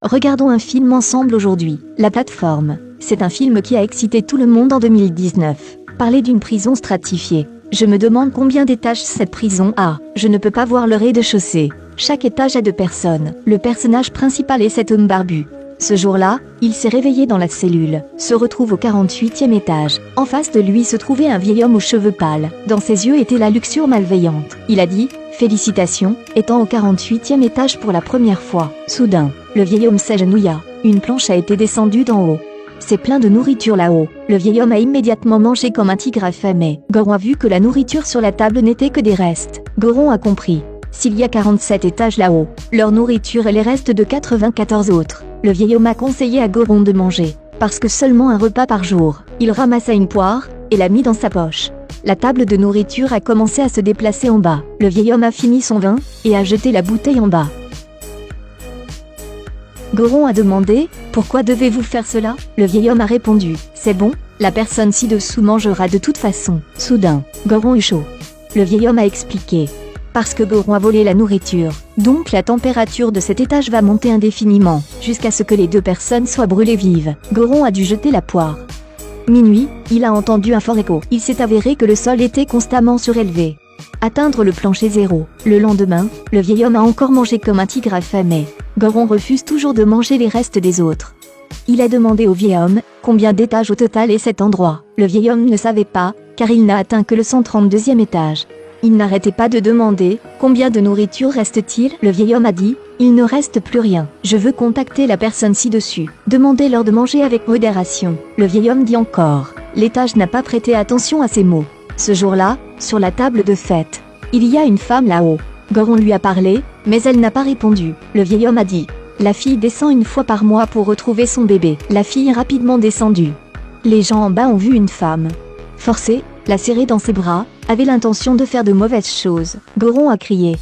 Regardons un film ensemble aujourd'hui. La plateforme. C'est un film qui a excité tout le monde en 2019. Parler d'une prison stratifiée. Je me demande combien d'étages cette prison a. Je ne peux pas voir le rez-de-chaussée. Chaque étage a 2 personnes. Le personnage principal est cet homme barbu. Ce jour-là, il s'est réveillé dans la cellule, se retrouve au 48e étage. En face de lui se trouvait un vieil homme aux cheveux pâles. Dans ses yeux était la luxure malveillante. Il a dit « Félicitations », étant au 48e étage pour la première fois. Soudain, le vieil homme s'agenouilla. Une planche a été descendue d'en haut. C'est plein de nourriture là-haut. Le vieil homme a immédiatement mangé comme un tigre affamé. Goron a vu que la nourriture sur la table n'était que des restes. Goron a compris. S'il y a 47 étages là-haut, leur nourriture est les restes de 94 autres. Le vieil homme a conseillé à Goron de manger, parce que seulement un repas par jour. Il ramassa une poire, et l'a mis dans sa poche. La table de nourriture a commencé à se déplacer en bas. Le vieil homme a fini son vin, et a jeté la bouteille en bas. Goron a demandé « Pourquoi devez-vous faire cela ?» Le vieil homme a répondu « C'est bon, la personne ci-dessous mangera de toute façon. » Soudain, Goron eut chaud. Le vieil homme a expliqué « Parce que Goron a volé la nourriture, donc la température de cet étage va monter indéfiniment, jusqu'à ce que les 2 personnes soient brûlées vives. » Goron a dû jeter la poire. Minuit, il a entendu un fort écho. Il s'est avéré que le sol était constamment surélevé. Atteindre le plancher zéro. Le lendemain, le vieil homme a encore mangé comme un tigre affamé. Goron refuse toujours de manger les restes des autres. Il a demandé au vieil homme combien d'étages au total est cet endroit. Le vieil homme ne savait pas, car il n'a atteint que le 132e étage. Il n'arrêtait pas de demander combien de nourriture reste-t-il. Le vieil homme a dit il ne reste plus rien. Je veux contacter la personne ci-dessus. Demandez-leur de manger avec modération. Le vieil homme dit encore. L'étage n'a pas prêté attention à ces mots. Ce jour-là, sur la table de fête, il y a une femme là-haut. Goron lui a parlé, mais elle n'a pas répondu. Le vieil homme a dit la fille descend une fois par mois pour retrouver son bébé. La fille est rapidement descendue. Les gens en bas ont vu une femme. Forcée, la serrer dans ses bras, avait l'intention de faire de mauvaises choses. Goron a crié.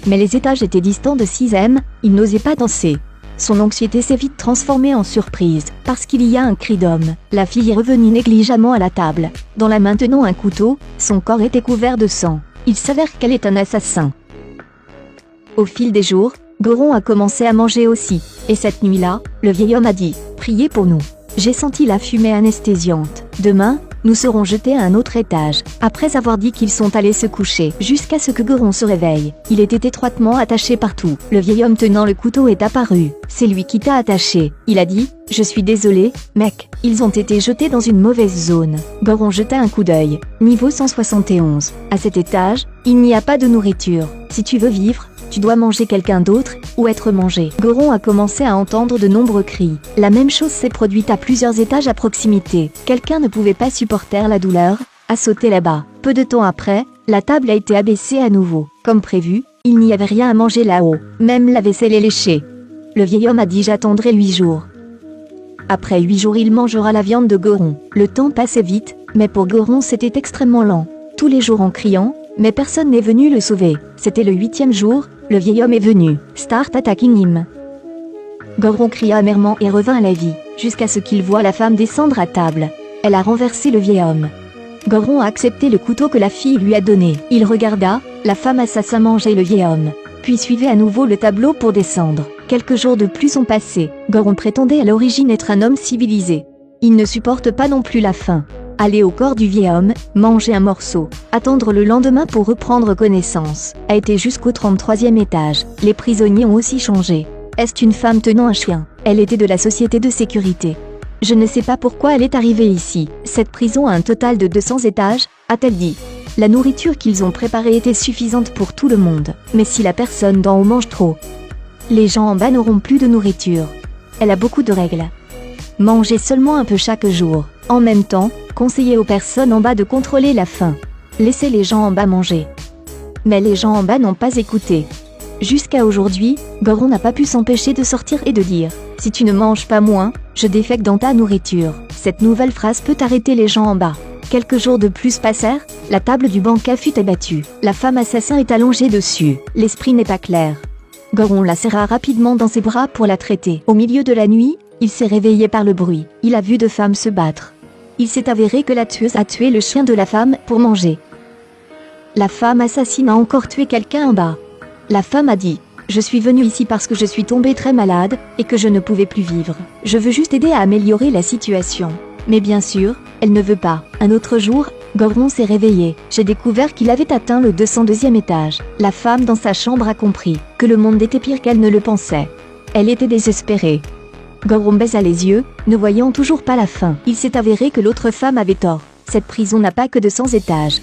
Mais les étages étaient distants de 6e, il n'osait pas danser. Son anxiété s'est vite transformée en surprise, parce qu'il y a un cri d'homme. La fille est revenue négligemment à la table. Dans la main tenant un couteau, son corps était couvert de sang. Il s'avère qu'elle est un assassin. Au fil des jours, Goron a commencé à manger aussi. Et cette nuit-là, le vieil homme a dit « Priez pour nous. J'ai senti la fumée anesthésiante. Demain, nous serons jetés à un autre étage. » Après avoir dit qu'ils sont allés se coucher, jusqu'à ce que Goron se réveille. Il était étroitement attaché partout. Le vieil homme tenant le couteau est apparu. « C'est lui qui t'a attaché. » Il a dit « Je suis désolé, mec. Ils ont été jetés dans une mauvaise zone. » Goron jeta un coup d'œil. Niveau 171. À cet étage, il n'y a pas de nourriture. Si tu veux vivre, tu dois manger quelqu'un d'autre, ou être mangé. Goron a commencé à entendre de nombreux cris. La même chose s'est produite à plusieurs étages à proximité. Quelqu'un ne pouvait pas supporter la douleur, a sauté là-bas. Peu de temps après, la table a été abaissée à nouveau. Comme prévu, il n'y avait rien à manger là-haut. Même la vaisselle est léchée. Le vieil homme a dit j'attendrai 8 jours. Après 8 jours il mangera la viande de Goron. Le temps passait vite, mais pour Goron c'était extrêmement lent. Tous les jours en criant, mais personne n'est venu le sauver. C'était le 8e jour, le vieil homme est venu. Start attacking him. Goron cria amèrement et revint à la vie, jusqu'à ce qu'il voie la femme descendre à table. Elle a renversé le vieil homme. Goron a accepté le couteau que la fille lui a donné. Il regarda, la femme assassin mangeait le vieil homme. Puis suivait à nouveau le tableau pour descendre. Quelques jours de plus ont passé. Goron prétendait à l'origine être un homme civilisé. Il ne supporte pas non plus la faim. Aller au corps du vieil homme, manger un morceau, attendre le lendemain pour reprendre connaissance, a été jusqu'au 33e étage. Les prisonniers ont aussi changé. Est-ce une femme tenant un chien? Elle était de la société de sécurité. Je ne sais pas pourquoi elle est arrivée ici. Cette prison a un total de 200 étages, a-t-elle dit. La nourriture qu'ils ont préparée était suffisante pour tout le monde. Mais si la personne d'en haut mange trop, les gens en bas n'auront plus de nourriture. Elle a beaucoup de règles. Manger seulement un peu chaque jour. En même temps, conseiller aux personnes en bas de contrôler la faim. Laisser les gens en bas manger. Mais les gens en bas n'ont pas écouté. Jusqu'à aujourd'hui, Goron n'a pas pu s'empêcher de sortir et de dire « Si tu ne manges pas moins, je défèque dans ta nourriture. » Cette nouvelle phrase peut arrêter les gens en bas. Quelques jours de plus passèrent, la table du banquet fut abattue. La femme assassin est allongée dessus. L'esprit n'est pas clair. Goron la serra rapidement dans ses bras pour la traiter. Au milieu de la nuit, il s'est réveillé par le bruit. Il a vu 2 femmes se battre. Il s'est avéré que la tueuse a tué le chien de la femme pour manger. La femme assassine a encore tué quelqu'un en bas. La femme a dit Je suis venue ici parce que je suis tombée très malade, et que je ne pouvais plus vivre. Je veux juste aider à améliorer la situation. Mais bien sûr, elle ne veut pas. Un autre jour, Goron s'est réveillé. J'ai découvert qu'il avait atteint le 202e étage. La femme dans sa chambre a compris que le monde était pire qu'elle ne le pensait. Elle était désespérée. Goron baisa les yeux, ne voyant toujours pas la fin. Il s'est avéré que l'autre femme avait tort. Cette prison n'a pas que 200 étages.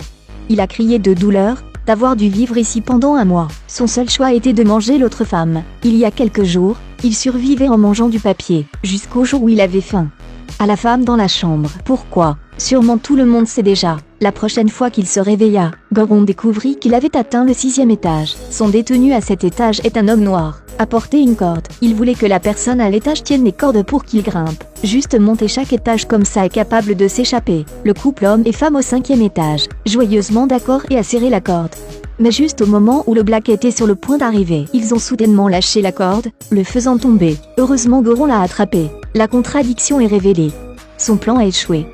Il a crié de douleur, d'avoir dû vivre ici pendant un mois. Son seul choix était de manger l'autre femme. Il y a quelques jours, il survivait en mangeant du papier, jusqu'au jour où il avait faim. À la femme dans la chambre. Pourquoi? Sûrement tout le monde sait déjà. La prochaine fois qu'il se réveilla, Goron découvrit qu'il avait atteint le 6e étage. Son détenu à cet étage est un homme noir. Apporter une corde. Il voulait que la personne à l'étage tienne les cordes pour qu'il grimpe. Juste monter chaque étage comme ça est capable de s'échapper. Le couple homme et femme au 5e étage, joyeusement d'accord et a serré la corde. Mais juste au moment où le Black était sur le point d'arriver, ils ont soudainement lâché la corde, le faisant tomber. Heureusement Goron l'a attrapé. La contradiction est révélée. Son plan a échoué.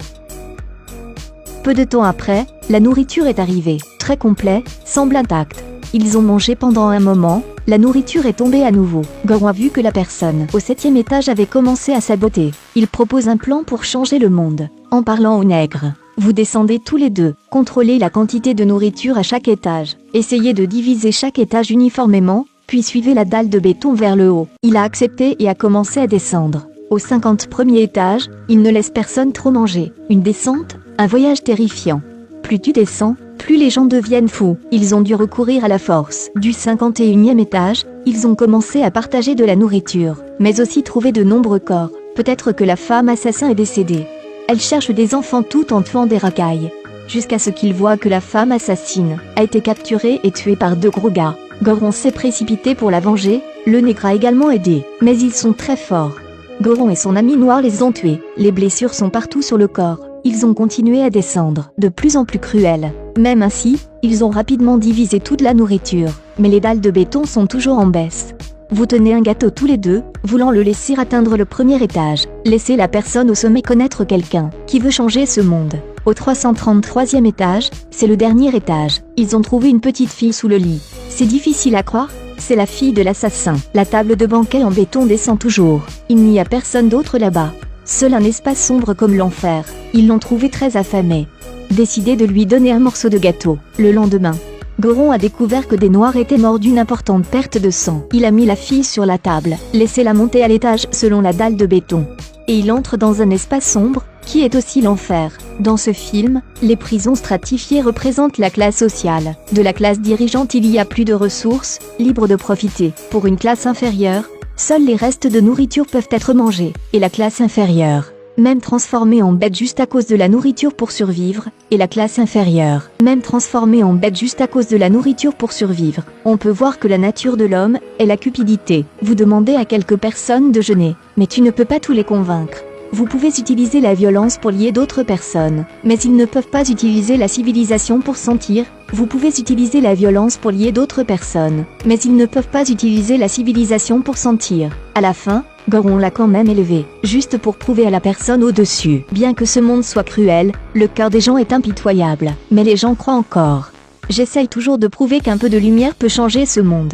Peu de temps après, la nourriture est arrivée. Très complet, semble intact. Ils ont mangé pendant un moment, la nourriture est tombée à nouveau. Goron a vu que la personne au 7e étage avait commencé à saboter. Il propose un plan pour changer le monde. En parlant au nègre. Vous descendez tous les deux, contrôlez la quantité de nourriture à chaque étage. Essayez de diviser chaque étage uniformément, puis suivez la dalle de béton vers le haut. Il a accepté et a commencé à descendre. Au 51e étage, il ne laisse personne trop manger. Une descente, un voyage terrifiant. Plus tu descends, plus les gens deviennent fous. Ils ont dû recourir à la force. Du 51e étage, ils ont commencé à partager de la nourriture, mais aussi trouver de nombreux corps. Peut-être que la femme assassin est décédée. Elle cherche des enfants tout en tuant des racailles. Jusqu'à ce qu'il voit que la femme assassine a été capturée et tuée par 2 gros gars. Goron s'est précipité pour la venger, le nègre a également aidé, mais ils sont très forts. Goron et son ami noir les ont tués. Les blessures sont partout sur le corps. Ils ont continué à descendre, de plus en plus cruels. Même ainsi, ils ont rapidement divisé toute la nourriture. Mais les dalles de béton sont toujours en baisse. Vous tenez un gâteau tous les deux, voulant le laisser atteindre le 1er étage. Laissez la personne au sommet connaître quelqu'un qui veut changer ce monde. Au 333e étage, c'est le dernier étage. Ils ont trouvé une petite fille sous le lit. C'est difficile à croire, c'est la fille de l'assassin. La table de banquet en béton descend toujours. Il n'y a personne d'autre là-bas. Seul un espace sombre comme l'enfer. Ils l'ont trouvé très affamé. Décidé de lui donner un morceau de gâteau. Le lendemain, Goron a découvert que des Noirs étaient morts d'une importante perte de sang. Il a mis la fille sur la table, laissé-la monter à l'étage selon la dalle de béton. Et il entre dans un espace sombre, qui est aussi l'enfer. Dans ce film, les prisons stratifiées représentent la classe sociale. De la classe dirigeante il y a plus de ressources, libres de profiter. Pour une classe inférieure, seuls les restes de nourriture peuvent être mangés. Et la classe inférieure, même transformée en bête juste à cause de la nourriture pour survivre, et la classe inférieure, même transformée en bête juste à cause de la nourriture pour survivre. On peut voir que la nature de l'homme est la cupidité. Vous demandez à quelques personnes de jeûner, mais tu ne peux pas tous les convaincre. Vous pouvez utiliser la violence pour lier d'autres personnes, mais ils ne peuvent pas utiliser la civilisation pour sentir. Vous pouvez utiliser la violence pour lier d'autres personnes, mais ils ne peuvent pas utiliser la civilisation pour sentir. À la fin, Goron l'a quand même élevé, juste pour prouver à la personne au-dessus. Bien que ce monde soit cruel, le cœur des gens est impitoyable, mais les gens croient encore. J'essaye toujours de prouver qu'un peu de lumière peut changer ce monde.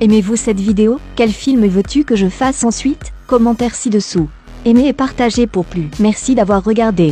Aimez-vous cette vidéo? Quel film veux-tu que je fasse ensuite? Commentaire ci-dessous. Aimez et partagez pour plus. Merci d'avoir regardé.